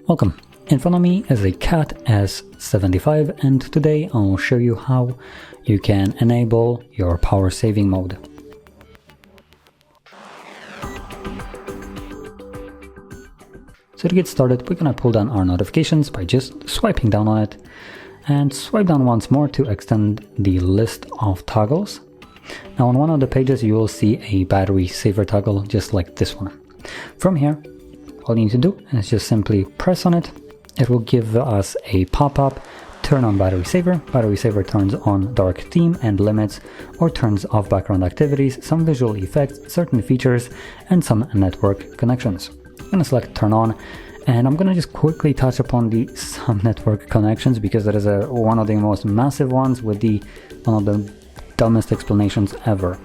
Welcome. In front of me is a CAT S75 and today I'll show you how you can enable your power saving mode. So to get started, we're going to pull down our notifications by just swiping down on it and swipe down once more to extend the list of toggles. Now on one of the pages you will see a battery saver toggle just like this one. From here, all you need to do is just simply press on it. It will give us a pop-up, turn on battery saver. Battery saver turns on dark theme and limits or turns off background activities, some visual effects, certain features, and some network connections. I'm going to select turn on, and I'm going to just quickly touch upon the some network connections because that is one of the most massive ones with one of the dumbest explanations ever.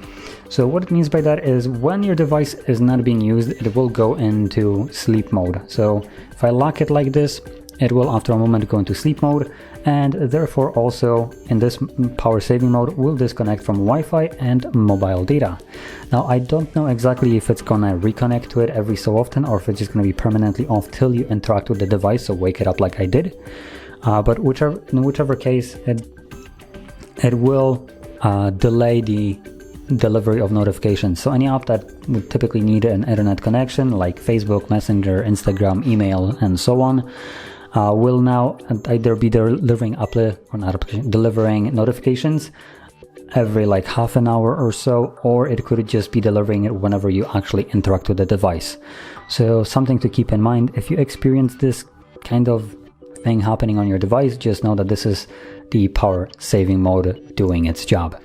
So what it means by that is when your device is not being used, it will go into sleep mode. So if I lock it like this, it will after a moment go into sleep mode, and therefore also in this power saving mode will disconnect from Wi-Fi and mobile data. Now I don't know exactly if it's gonna reconnect to it every so often or if it's just gonna be permanently off till you interact with the device, so wake it up like I did. But in whichever case, it will delay the delivery of notifications. So any app that would typically need an internet connection like Facebook, Messenger, Instagram, email, and so on will now either be delivering delivering notifications every like half an hour or so, or it could just be delivering it whenever you actually interact with the device. So something to keep in mind, if you experience this kind of thing happening on your device, just know that this is the power saving mode doing its job.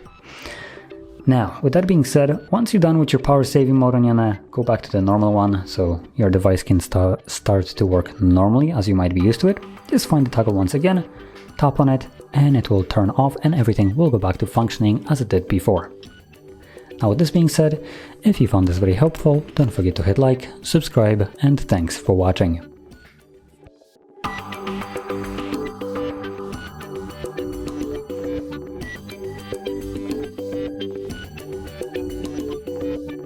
Now, with that being said, once you're done with your power saving mode and you're gonna go back to the normal one so your device can start to work normally as you might be used to it, just find the toggle once again, tap on it, and it will turn off and everything will go back to functioning as it did before. Now with this being said, if you found this very helpful, don't forget to hit like, subscribe, and thanks for watching.